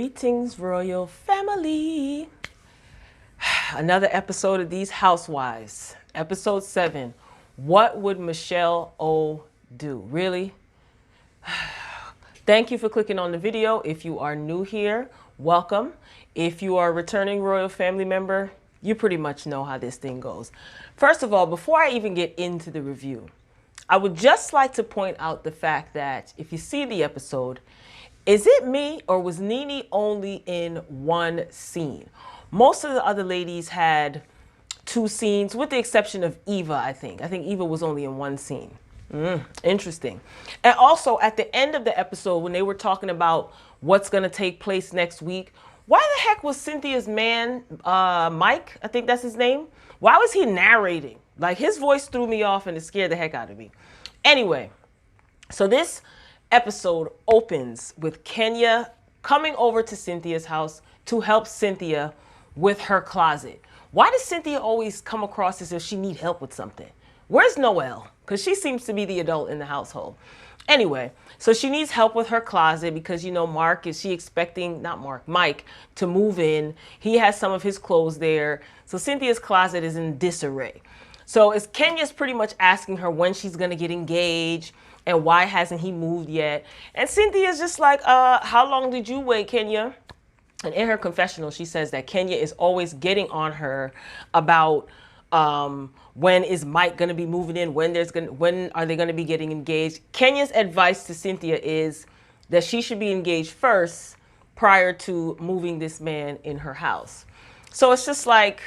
Greetings, royal family. Another episode of these Housewives. Episode 7. What would Michelle O do? Really? Thank you for clicking on the video. If you are new here, welcome. If you are a returning royal family member, you pretty much know how this thing goes. First of all, before I even get into the review, I would just like to point out the fact that if you see the episode, is it me or was Nene only in one scene? Most of the other ladies had 2 scenes, with the exception of Eva, I think. I think Eva was only in 1 scene. Interesting. And also, at the end of the episode, when they were talking about what's going to take place next week, why the heck was Cynthia's man, Mike, I think that's his name? Why was he narrating? Like, his voice threw me off and it scared the heck out of me. Anyway, so this episode opens with Kenya coming over to Cynthia's house to help Cynthia with her closet. Why does Cynthia always come across as if she needs help with something? Where's Noelle? Because she seems to be the adult in the household. Anyway, so she needs help with her closet because, you know, Mike to move in. He has some of his clothes there. So Cynthia's closet is in disarray. So Kenya's pretty much asking her when she's going to get engaged and why hasn't he moved yet. And Cynthia's just like, how long did you wait, Kenya? And in her confessional, she says that Kenya is always getting on her about when is Mike going to be moving in, when are they going to be getting engaged. Kenya's advice to Cynthia is that she should be engaged first prior to moving this man in her house. So it's just like,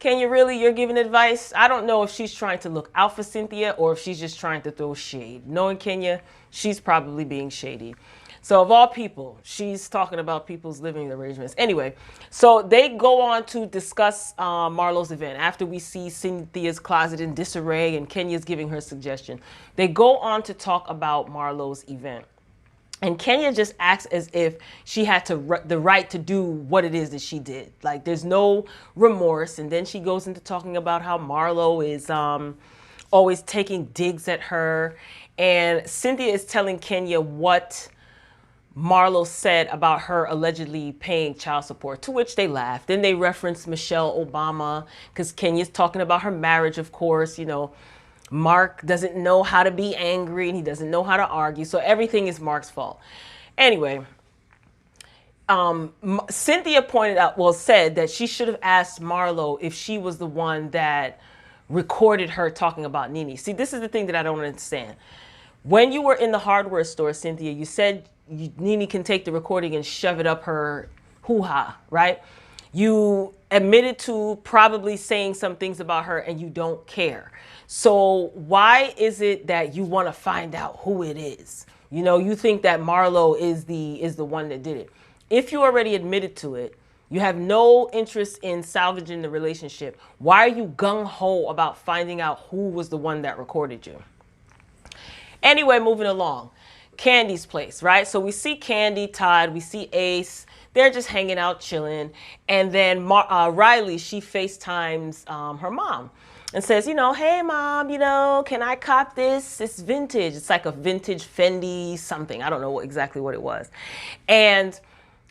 Kenya, really, you're giving advice? I don't know if she's trying to look out for Cynthia or if she's just trying to throw shade. Knowing Kenya, she's probably being shady. So of all people, she's talking about people's living arrangements. Anyway, so they go on to discuss Marlo's event. After we see Cynthia's closet in disarray and Kenya's giving her suggestion, they go on to talk about Marlo's event. And Kenya just acts as if she had the right to do what it is that she did. Like, there's no remorse. And then she goes into talking about how Marlo is always taking digs at her. And Cynthia is telling Kenya what Marlo said about her allegedly paying child support, to which they laughed. Then they referenced Michelle Obama because Kenya's talking about her marriage, of course. You know, Mark doesn't know how to be angry and he doesn't know how to argue. So everything is Mark's fault. Anyway, Cynthia said that she should have asked Marlo if she was the one that recorded her talking about Nene. See, this is the thing that I don't understand. When you were in the hardware store, Cynthia, you said Nene can take the recording and shove it up her hoo-ha, right? You admitted to probably saying some things about her and you don't care. So why is it that you want to find out who it is? You know, you think that Marlo is the one that did it. If you already admitted to it, you have no interest in salvaging the relationship. Why are you gung-ho about finding out who was the one that recorded you? Anyway, moving along. Kandi's place, right? So we see Kandi, Todd, we see Ace. They're just hanging out, chilling. And then Riley, she FaceTimes her mom and says, you know, hey, mom, you know, can I cop this? It's vintage. It's like a vintage Fendi something. I don't know exactly what it was. And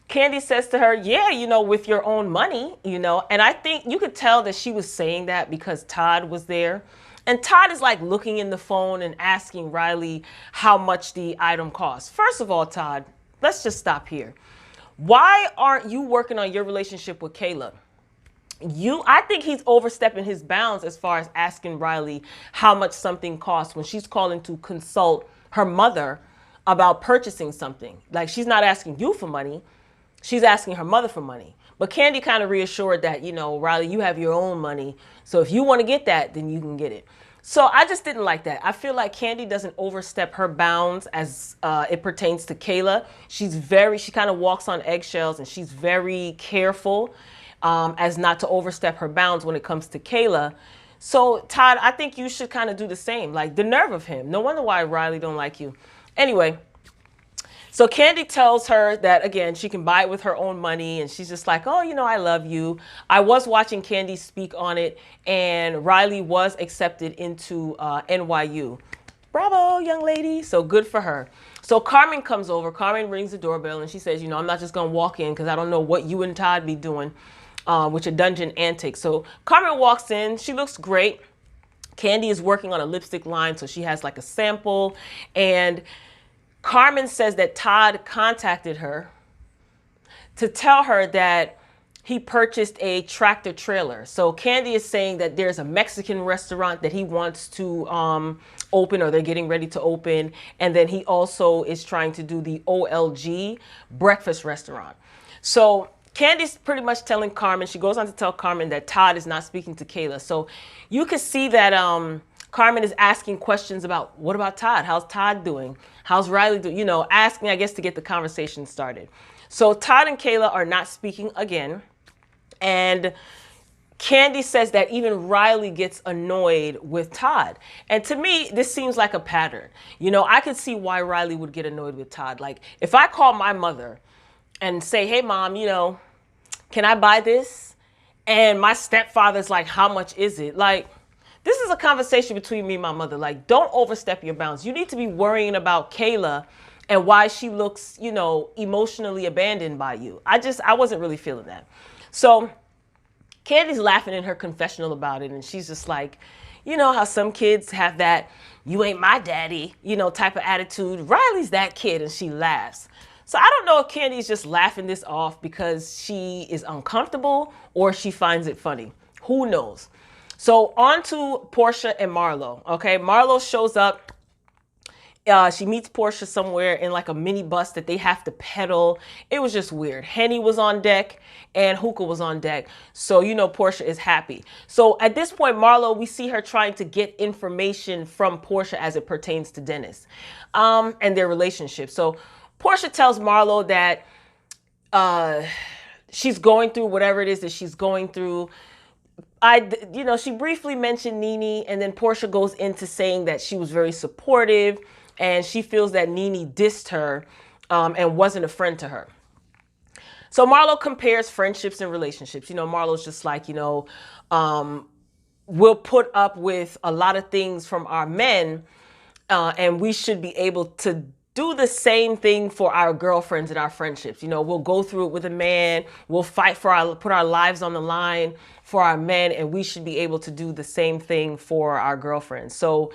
Kandi says to her, yeah, you know, with your own money, you know. And I think you could tell that she was saying that because Todd was there. And Todd is like looking in the phone and asking Riley how much the item costs. First of all, Todd, let's just stop here. Why aren't you working on your relationship with Kayla? I think he's overstepping his bounds as far as asking Riley how much something costs when she's calling to consult her mother about purchasing something. Like, she's not asking you for money. She's asking her mother for money. But Kandi kind of reassured that, you know, Riley, you have your own money. So if you want to get that, then you can get it. So I just didn't like that. I feel like Kandi doesn't overstep her bounds as it pertains to Kayla. She kind of walks on eggshells and she's very careful as not to overstep her bounds when it comes to Kayla. So Todd, I think you should kind of do the same. Like, the nerve of him. No wonder why Riley don't like you. Anyway. So Kandi tells her that, again, she can buy it with her own money. And she's just like, oh, you know, I love you. I was watching Kandi speak on it. And Riley was accepted into NYU. Bravo, young lady. So good for her. So So Carmen comes over. Carmen rings the doorbell and she says, I'm not just going to walk in because I don't know what you and Todd be doing with your dungeon antics. So Carmen walks in. She looks great. Kandi is working on a lipstick line, so she has like a sample. And Carmen says that Todd contacted her to tell her that he purchased a tractor trailer. So Kandi is saying that there's a Mexican restaurant that he wants to open, or they're getting ready to open. And then he also is trying to do the OLG breakfast restaurant. So Candy's pretty much telling Carmen, she goes on to tell Carmen that Todd is not speaking to Kayla. So you can see that Carmen is asking questions about, what about Todd? How's Todd doing? How's Riley doing? Asking, I guess, to get the conversation started. So Todd and Kayla are not speaking again. And Kandi says that even Riley gets annoyed with Todd. And to me, this seems like a pattern. I could see why Riley would get annoyed with Todd. Like, if I call my mother and say, hey, Mom, can I buy this? And my stepfather's like, how much is it? Like, this is a conversation between me and my mother. Like, don't overstep your bounds. You need to be worrying about Kayla and why she looks, emotionally abandoned by you. I wasn't really feeling that. So Candy's laughing in her confessional about it. And she's just like, how some kids have that, you ain't my daddy, type of attitude. Riley's that kid. And she laughs. So I don't know if Candy's just laughing this off because she is uncomfortable or she finds it funny. Who knows? So on to Porsha and Marlo. Okay, Marlo shows up. She meets Porsha somewhere in like a mini bus that they have to pedal. It was just weird. Henny was on deck and Hookah was on deck. So, Porsha is happy. So at this point, Marlo, we see her trying to get information from Porsha as it pertains to Dennis and their relationship. So Porsha tells Marlo that she's going through whatever it is that she's going through. She briefly mentioned Nene, and then Porsha goes into saying that she was very supportive and she feels that Nene dissed her and wasn't a friend to her. So Marlo compares friendships and relationships. Marlo's just like, we'll put up with a lot of things from our men and we should be able to do the same thing for our girlfriends and our friendships. We'll go through it with a man. We'll fight put our lives on the line for our men, and we should be able to do the same thing for our girlfriends. So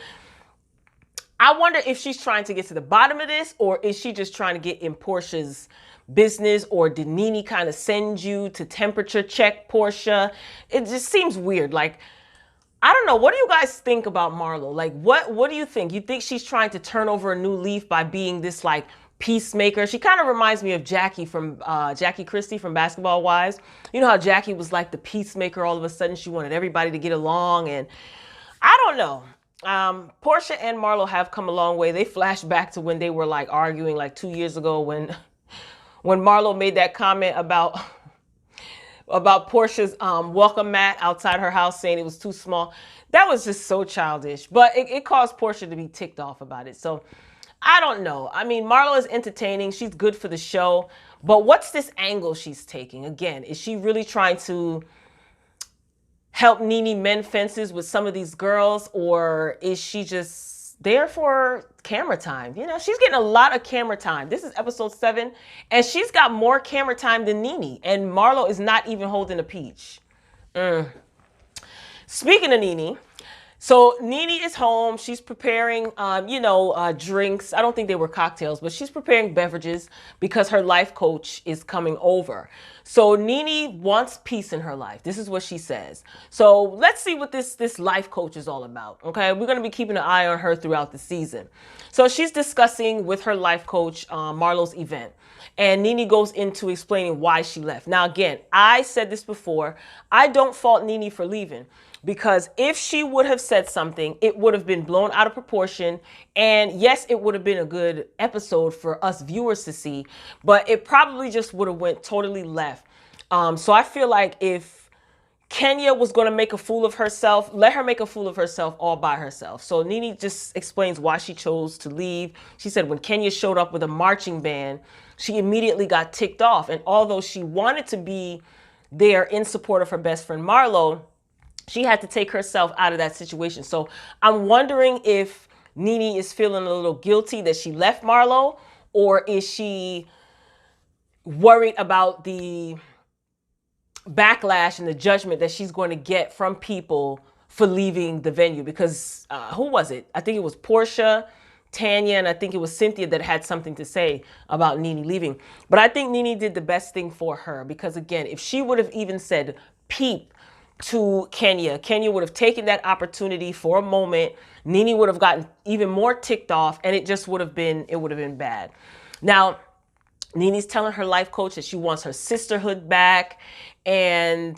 I wonder if she's trying to get to the bottom of this, or is she just trying to get in Porsha's business, or did Nene kind of send you to temperature check Porsha? It just seems weird. Like, I don't know. What do you guys think about Marlo? Like, what do you think? You think she's trying to turn over a new leaf by being this like peacemaker? She kind of reminds me of Jackie Christie from Basketball Wives. You know how Jackie was like the peacemaker. All of a sudden, she wanted everybody to get along, and I don't know. Porsha and Marlo have come a long way. They flash back to when they were like arguing like 2 years ago when Marlo made that comment about Porsha's welcome mat outside her house, saying it was too small. That was just so childish, but it caused Porsha to be ticked off about it. So I don't know. I mean, Marlo is entertaining. She's good for the show, but what's this angle she's taking? Again, is she really trying to help Nene mend fences with some of these girls, or is she just there for camera time? She's getting a lot of camera time. This is episode 7, and she's got more camera time than Nene, and Marlo is not even holding a peach. Speaking of Nene, so Nene is home. She's preparing, drinks. I don't think they were cocktails, but she's preparing beverages because her life coach is coming over. So Nene wants peace in her life. This is what she says. So let's see what this life coach is all about. Okay, we're going to be keeping an eye on her throughout the season. So she's discussing with her life coach Marlo's event. And Nene goes into explaining why she left. Now, again, I said this before. I don't fault Nene for leaving, because if she would have said something, it would have been blown out of proportion. And yes, it would have been a good episode for us viewers to see, but it probably just would have went totally left. So I feel like if Kenya was going to make a fool of herself, let her make a fool of herself all by herself. So Nene just explains why she chose to leave. She said when Kenya showed up with a marching band, she immediately got ticked off. And although she wanted to be there in support of her best friend Marlo, she had to take herself out of that situation. So I'm wondering if Nene is feeling a little guilty that she left Marlo, or is she worried about the backlash and the judgment that she's going to get from people for leaving the venue? Because who was it? I think it was Porsha, Tanya, and I think it was Cynthia that had something to say about Nene leaving. But I think Nene did the best thing for her, because again, if she would have even said peep to Kenya, Kenya would have taken that opportunity for a moment. Nene would have gotten even more ticked off, and it would have been bad. Now, Nene's telling her life coach that she wants her sisterhood back, and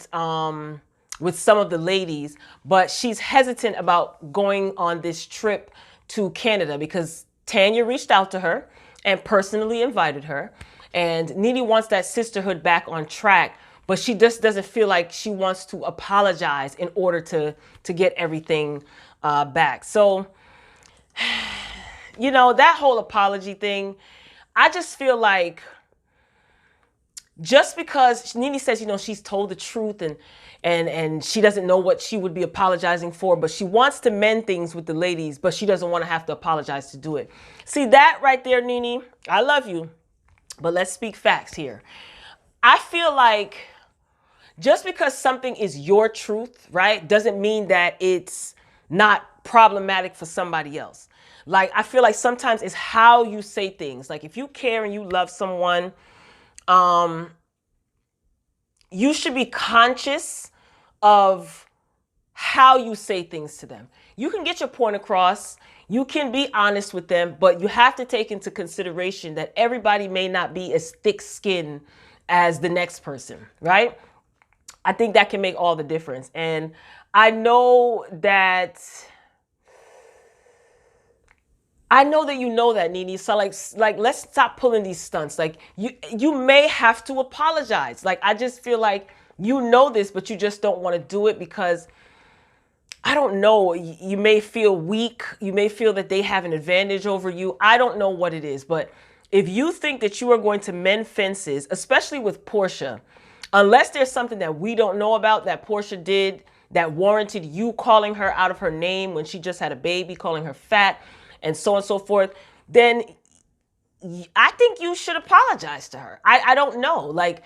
with some of the ladies, but she's hesitant about going on this trip to Canada because Tanya reached out to her and personally invited her, and Nene wants that sisterhood back on track, but she just doesn't feel like she wants to apologize in order to get everything back. So, that whole apology thing, I just feel like just because Nene says, she's told the truth and she doesn't know what she would be apologizing for, but she wants to mend things with the ladies, but she doesn't want to have to apologize to do it. See that right there, Nene? I love you, but let's speak facts here. I feel like just because something is your truth, right, doesn't mean that it's not problematic for somebody else. Like, I feel like sometimes it's how you say things. Like, if you care and you love someone, you should be conscious of how you say things to them. You can get your point across, you can be honest with them, but you have to take into consideration that everybody may not be as thick-skinned as the next person, right? I think that can make all the difference. And I know that you know that, Nene. So like let's stop pulling these stunts. Like you may have to apologize. Like, I just feel like you know this, but you just don't want to do it because, I don't know, you may feel weak. You may feel that they have an advantage over you. I don't know what it is, but if you think that you are going to mend fences, especially with Porsha, unless there's something that we don't know about that Porsha did that warranted you calling her out of her name when she just had a baby, calling her fat, and so on and so forth, then I think you should apologize to her. I don't know. Like,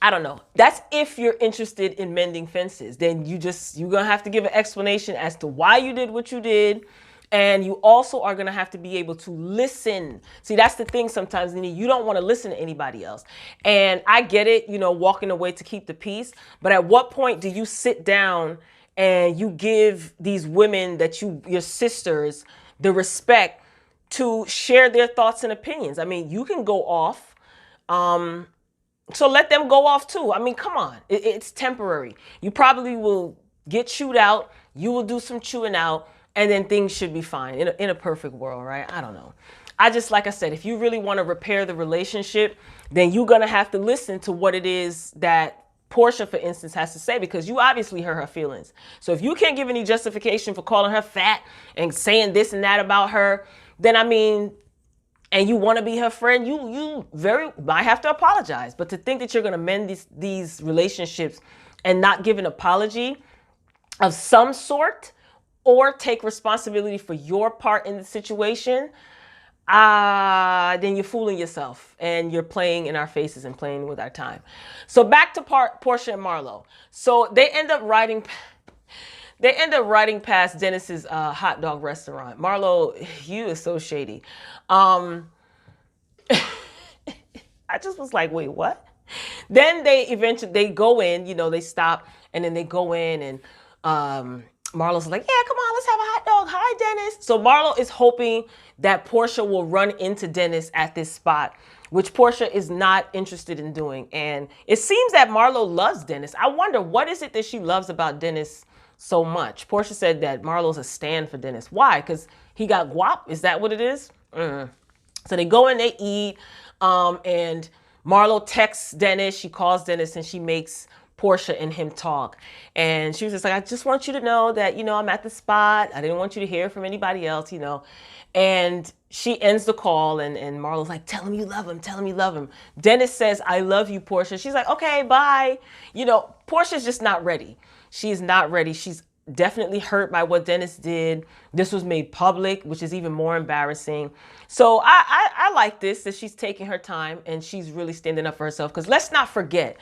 I don't know. That's if you're interested in mending fences. Then you're going to have to give an explanation as to why you did what you did. And you also are going to have to be able to listen. See, that's the thing sometimes, Nene, you don't want to listen to anybody else. And I get it, walking away to keep the peace. But at what point do you sit down and you give these women that your sisters, the respect to share their thoughts and opinions? I mean, you can go off. So let them go off too. I mean, come on. It's temporary. You probably will get chewed out. You will do some chewing out. And then things should be fine in a perfect world, right? I don't know. Like I said, if you really want to repair the relationship, then you're going to have to listen to what it is that Porsha, for instance, has to say, because you obviously hurt her feelings. So if you can't give any justification for calling her fat and saying this and that about her, then and you want to be her friend, you might have to apologize. But to think that you're going to mend these relationships and not give an apology of some sort, or take responsibility for your part in the situation, then you're fooling yourself and you're playing in our faces and playing with our time. So back to Porsha and Marlo. So they end up riding past Dennis's hot dog restaurant. Marlo, you is so shady. I just was like, wait, what? Then they go in, they stop, and then they go in, and Marlo's like, yeah, come on, let's have a hot dog. Hi, Dennis. So Marlo is hoping that Porsha will run into Dennis at this spot, which Porsha is not interested in doing. And it seems that Marlo loves Dennis. I wonder, what is it that she loves about Dennis so much? Porsha said that Marlo's a stand for Dennis. Why? Because he got guap? Is that what it is? So they go in, they eat, and Marlo texts Dennis. She calls Dennis, and she makes Porsha and him talk. And she was just like, I just want you to know that, I'm at the spot. I didn't want you to hear from anybody else, And she ends the call, and Marlo's like, tell him you love him. Tell him you love him. Dennis says, I love you, Porsha. She's like, okay, bye. Porsha's just not ready. She's not ready. She's definitely hurt by what Dennis did. This was made public, which is even more embarrassing. So I like this, that she's taking her time and she's really standing up for herself. Because let's not forget,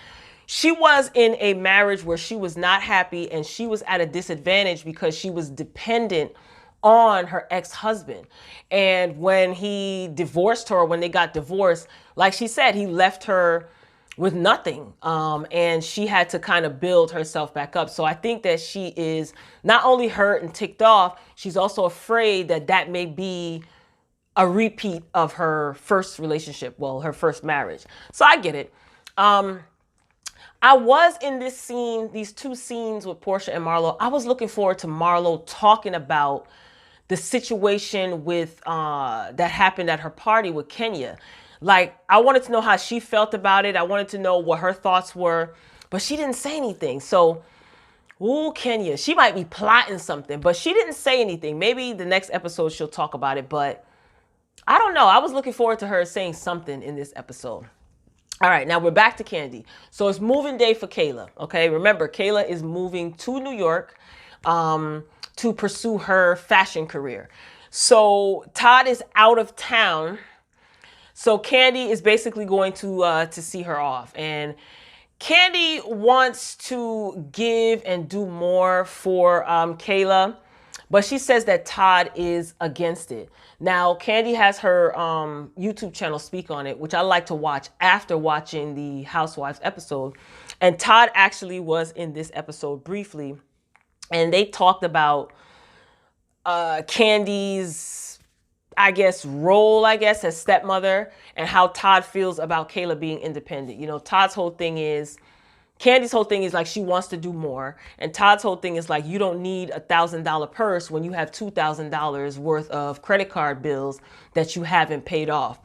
she was in a marriage where she was not happy and she was at a disadvantage because she was dependent on her ex-husband. And when he divorced her, when they got divorced, like she said, he left her with nothing. And she had to kind of build herself back up. So I think that she is not only hurt and ticked off, she's also afraid that that may be a repeat of her first relationship, well, her first marriage. So I get it. I was in this scene, these two scenes with Porsha and Marlo. I was looking forward to Marlo talking about the situation with that happened at her party with Kenya. Like, I wanted to know how she felt about it. I wanted to know what her thoughts were, but she didn't say anything. So, ooh, Kenya, she might be plotting something, but she didn't say anything. Maybe the next episode she'll talk about it, but I don't know. I was looking forward to her saying something in this episode. All right, now we're back to Kandi. So it's moving day for Kayla, okay? Remember, Kayla is moving to New York to pursue her fashion career. So Todd is out of town. So Kandi is basically going to see her off. And Kandi wants to give and do more for Kayla, but she says that Todd is against it. Now, Kandi has her YouTube channel speak on it, which I like to watch after watching the Housewives episode. And Todd actually was in this episode briefly. And they talked about Kandi's, I guess, role, as stepmother and how Todd feels about Kayla being independent. You know, Todd's whole thing is, Kandi's whole thing is like she wants to do more. And Todd's whole thing is like, you don't need $1,000 purse when you have $2,000 worth of credit card bills that you haven't paid off.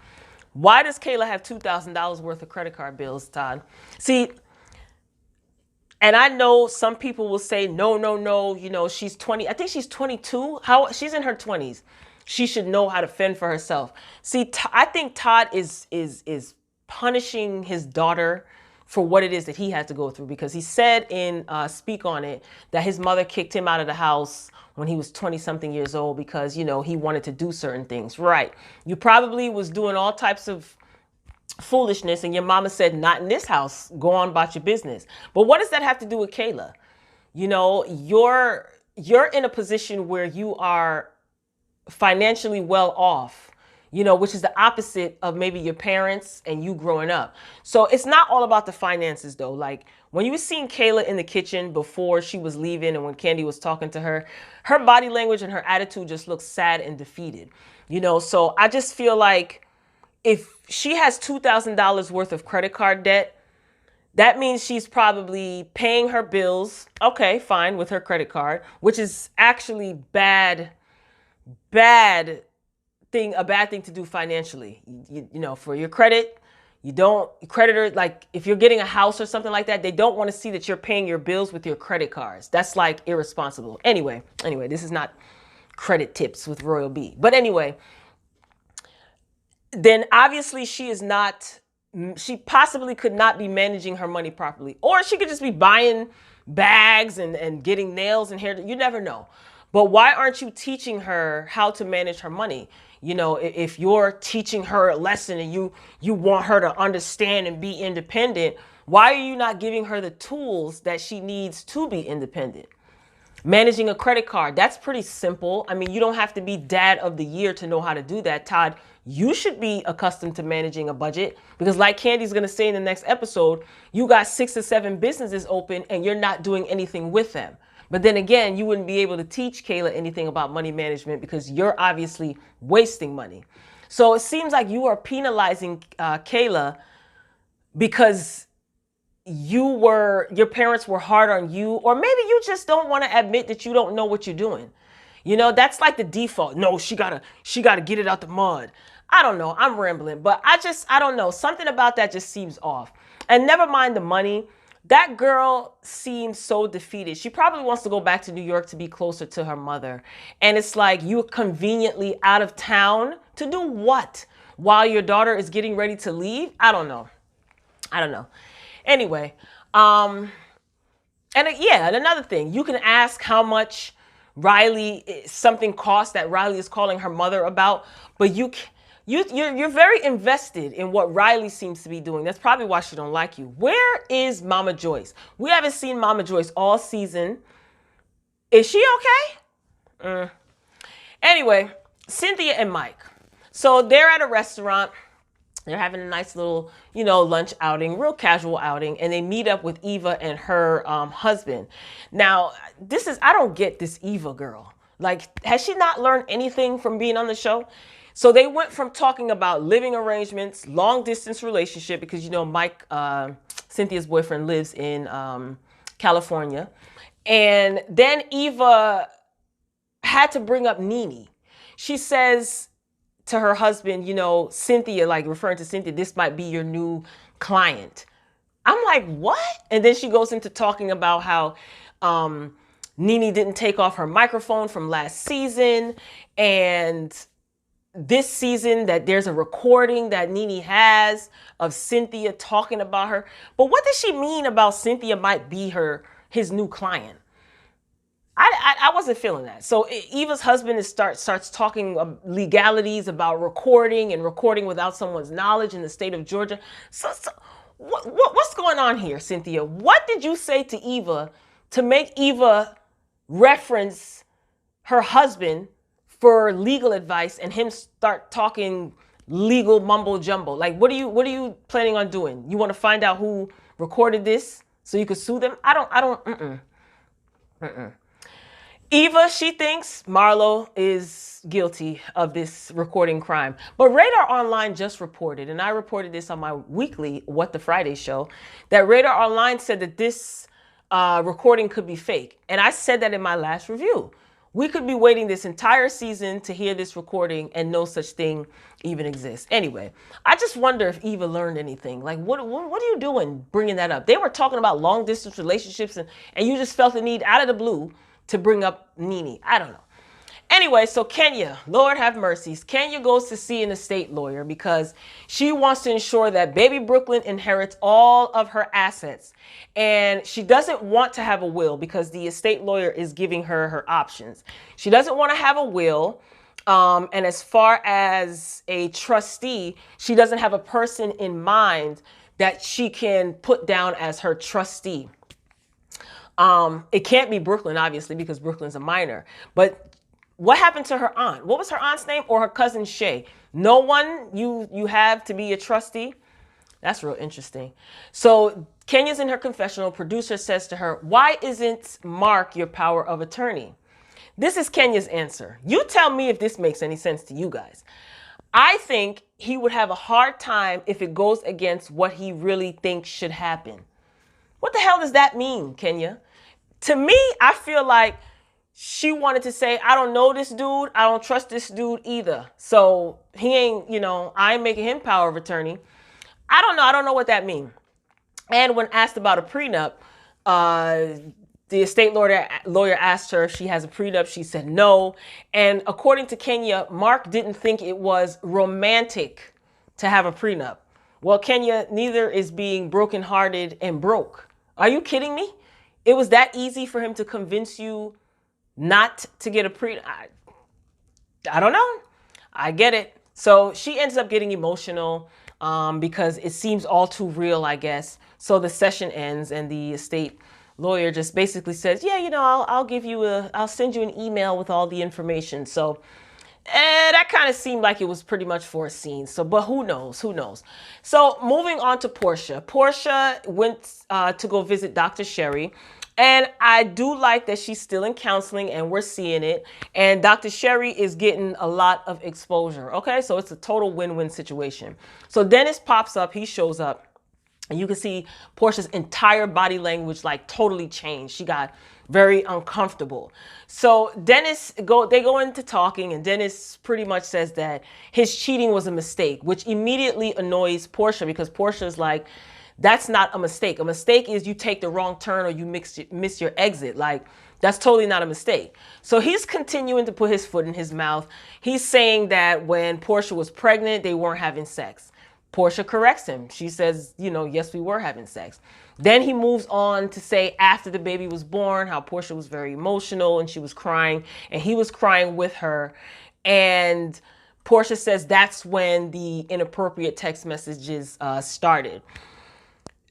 Why does Kayla have $2,000 worth of credit card bills, Todd? See, and I know some people will say, no, you know, she's 20. I think she's 22. She's in her 20s. She should know how to fend for herself. See, I think Todd is punishing his daughter for what it is that he had to go through, because he said in Speak on It that his mother kicked him out of the house when he was 20-something years old because, you know, he wanted to do certain things. Right. You probably was doing all types of foolishness and your mama said, not in this house, go on about your business. But what does that have to do with Kayla? You know, you're in a position where you are financially well off, you know, which is the opposite of maybe your parents and you growing up. So it's not all about the finances though. Like when you seen Kayla in the kitchen before she was leaving and when Kandi was talking to her, her body language and her attitude just looks sad and defeated, you know? So I just feel like if she has $2,000 worth of credit card debt, that means she's probably paying her bills. Okay, fine, with her credit card, which is actually a bad thing to do financially. You know, for your credit, creditor, like if you're getting a house or something like that, they don't want to see that you're paying your bills with your credit cards. That's like irresponsible. Anyway, this is not credit tips with Royal B. But anyway, then obviously she possibly could not be managing her money properly. Or she could just be buying bags and getting nails and hair. You never know. But why aren't you teaching her how to manage her money? You know, if you're teaching her a lesson and you want her to understand and be independent, why are you not giving her the tools that she needs to be independent? Managing a credit card, that's pretty simple. I mean, you don't have to be dad of the year to know how to do that. Todd, you should be accustomed to managing a budget because like Kandi's going to say in the next episode, you got 6 or 7 businesses open and you're not doing anything with them. But then again, you wouldn't be able to teach Kayla anything about money management because you're obviously wasting money. So it seems like you are penalizing Kayla because your parents were hard on you, or maybe you just don't want to admit that you don't know what you're doing. You know, that's like the default. No, she gotta get it out the mud. I don't know. I'm rambling, but I don't know. Something about that just seems off. And never mind the money. That girl seems so defeated. She probably wants to go back to New York to be closer to her mother. And it's like you're conveniently out of town to do what? While your daughter is getting ready to leave? I don't know. Anyway, And yeah, and another thing, you can ask how much something costs that Riley is calling her mother about, but you're very invested in what Riley seems to be doing. That's probably why she don't like you. Where is Mama Joyce? We haven't seen Mama Joyce all season. Is she okay? Anyway, Cynthia and Mike. So they're at a restaurant. They're having a nice little, lunch outing, real casual outing, and they meet up with Eva and her husband. Now, I don't get this Eva girl. Like, has she not learned anything from being on the show? So they went from talking about living arrangements, long distance relationship, because, Mike, Cynthia's boyfriend, lives in California. And then Eva had to bring up Nene. She says to her husband, Cynthia, like referring to Cynthia, this might be your new client. I'm like, what? And then she goes into talking about how Nene didn't take off her microphone from last season. And this season that there's a recording that Nene has of Cynthia talking about her. But what does she mean about Cynthia might be his new client? I wasn't feeling that. So Eva's husband starts talking legalities about recording without someone's knowledge in the state of Georgia. So what's going on here, Cynthia? What did you say to Eva to make Eva reference her husband for legal advice and him start talking legal mumbo jumbo? Like, what are you planning on doing? You want to find out who recorded this so you could sue them? Eva, she thinks Marlo is guilty of this recording crime. But Radar Online just reported, and I reported this on my weekly What the Friday show, that Radar Online said that this recording could be fake. And I said that in my last review. We could be waiting this entire season to hear this recording and no such thing even exists. Anyway, I just wonder if Eva learned anything. Like, what are you doing bringing that up? They were talking about long distance relationships and you just felt the need out of the blue to bring up Nene. I don't know. Anyway, so Kenya, Lord have mercies. Kenya goes to see an estate lawyer because she wants to ensure that baby Brooklyn inherits all of her assets. And she doesn't want to have a will because the estate lawyer is giving her options. She doesn't want to have a will. And as far as a trustee, she doesn't have a person in mind that she can put down as her trustee. It can't be Brooklyn, obviously, because Brooklyn's a minor. But what happened to her aunt? What was her aunt's name? Or her cousin Shay? No one you have to be a trustee? That's real interesting. So Kenya's in her confessional. Producer says to her, why isn't Mark your power of attorney? This is Kenya's answer. You tell me if this makes any sense to you guys. I think he would have a hard time if it goes against what he really thinks should happen. What the hell does that mean, Kenya? To me, I feel like she wanted to say, I don't know this dude. I don't trust this dude either. So he ain't, I ain't making him power of attorney. I don't know. I don't know what that means. And when asked about a prenup, the estate lawyer asked her if she has a prenup. She said no. And according to Kenya, Mark didn't think it was romantic to have a prenup. Well, Kenya, neither is being brokenhearted and broke. Are you kidding me? It was that easy for him to convince you not to get a prenup? I don't know. I get it. So she ends up getting emotional because it seems all too real, I guess. So the session ends and the estate lawyer just basically says, yeah, I'll send you an email with all the information. So that kind of seemed like it was pretty much for a scene. So, but who knows? Who knows? So moving on to Porsha. Porsha went to go visit Dr. Sherry. And I do like that she's still in counseling and we're seeing it. And Dr. Sherry is getting a lot of exposure. Okay, so it's a total win-win situation. So Dennis pops up. He shows up. And you can see Porsha's entire body language like totally changed. She got very uncomfortable. So they go into talking and Dennis pretty much says that his cheating was a mistake, which immediately annoys Porsha because Porsha's like, that's not a mistake. A mistake is you take the wrong turn or you miss your exit. Like, that's totally not a mistake. So he's continuing to put his foot in his mouth. He's saying that when Porsha was pregnant, they weren't having sex. Porsha corrects him. She says, you know, yes, we were having sex. Then he moves on to say after the baby was born, how Porsha was very emotional and she was crying and he was crying with her. And Porsha says that's when the inappropriate text messages started.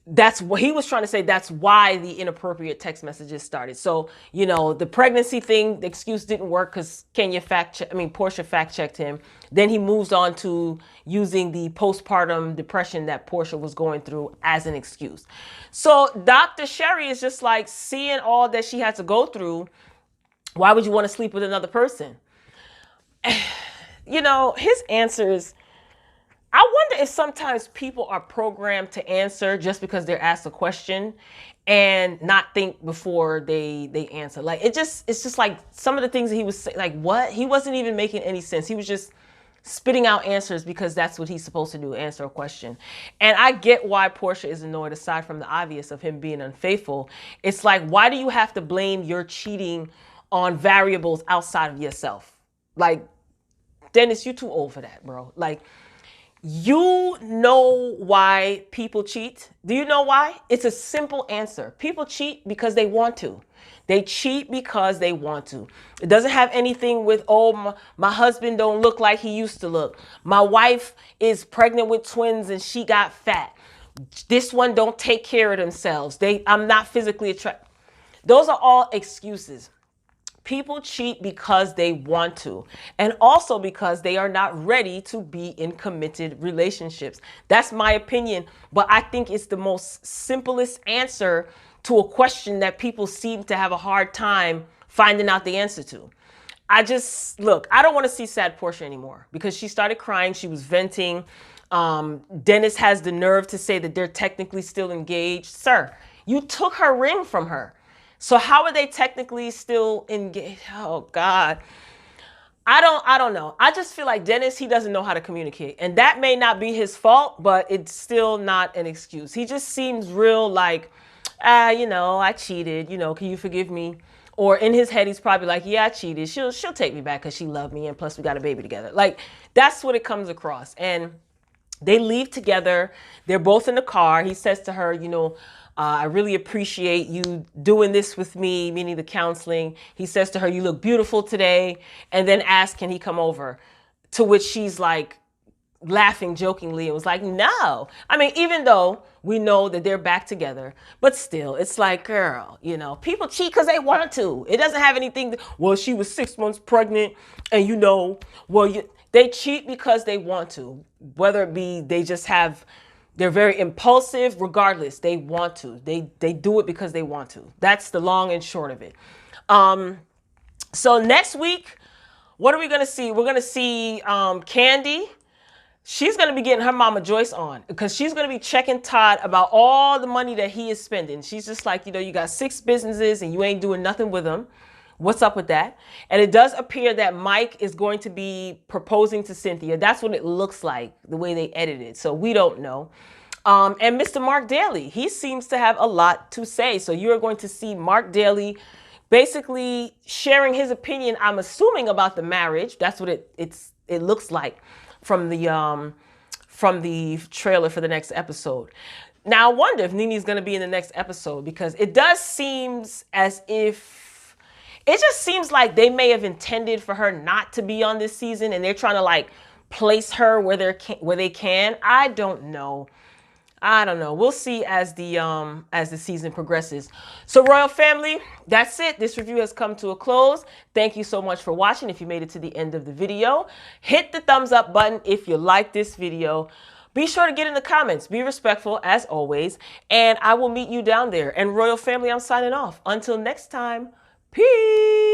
That's what he was trying to say. That's why the inappropriate text messages started. So, you know, the pregnancy thing, the excuse didn't work because Porsha fact checked him. Then he moves on to using the postpartum depression that Porsha was going through as an excuse. So Dr. Sherry is just like, seeing all that she had to go through, why would you want to sleep with another person? You know, his answers, I wonder if sometimes people are programmed to answer just because they're asked a question and not think before they answer. Like it's just like some of the things that he was saying, like what? He wasn't even making any sense. He was just spitting out answers because that's what he's supposed to do, answer a question. And I get why Porsha is annoyed, aside from the obvious of him being unfaithful. It's like, why do you have to blame your cheating on variables outside of yourself? Like, Dennis, you're too old for that, bro. Like, you know why people cheat? Do you know why? It's a simple answer. People cheat because they want to. They cheat because they want to. It doesn't have anything with, oh, my husband don't look like he used to look. My wife is pregnant with twins and she got fat. This one don't take care of themselves. I'm not physically attracted. Those are all excuses. People cheat because they want to, and also because they are not ready to be in committed relationships. That's my opinion, but I think it's the most simplest answer to a question that people seem to have a hard time finding out the answer to. I don't want to see sad Porsha anymore because she started crying. She was venting. Dennis has the nerve to say that they're technically still engaged. Sir, you took her ring from her. So how are they technically still engaged? Oh God. I don't know. I just feel like Dennis, he doesn't know how to communicate. And that may not be his fault, but it's still not an excuse. He just seems real like, you know, I cheated, you know, can you forgive me? Or in his head, he's probably like, yeah, I cheated. She'll take me back because she loved me. And plus we got a baby together. Like, that's what it comes across. And they leave together. They're both in the car. He says to her, you know, I really appreciate you doing this with me, meaning the counseling. He says to her, you look beautiful today, and then asks, can he come over? To which she's like laughing jokingly and was like, no. I mean, even though we know that they're back together, but still, it's like, girl, you know, people cheat because they want to. It doesn't have anything well, she was 6 months pregnant, and you know, they cheat because they want to, whether it be they're very impulsive. Regardless, they want to. They do it because they want to. That's the long and short of it. So next week, what are we going to see? We're going to see Kandi. She's going to be getting her mama Joyce on because she's going to be checking Todd about all the money that he is spending. She's just like, you know, you got 6 businesses and you ain't doing nothing with them. What's up with that? And it does appear that Mike is going to be proposing to Cynthia. That's what it looks like, the way they edited it. So we don't know. And Mr. Mark Daly, he seems to have a lot to say. So you're going to see Mark Daly basically sharing his opinion, I'm assuming, about the marriage. That's what it looks like from the trailer for the next episode. Now, I wonder if Nene's going to be in the next episode because it does seem as if it just seems like they may have intended for her not to be on this season, and they're trying to like place her where they can. I don't know. We'll see as the season progresses. So Royal Family, that's it. This review has come to a close. Thank you so much for watching. If you made it to the end of the video, hit the thumbs up button if you like this video. Be sure to get in the comments. Be respectful as always. And I will meet you down there. And Royal Family, I'm signing off. Until next time. Peace.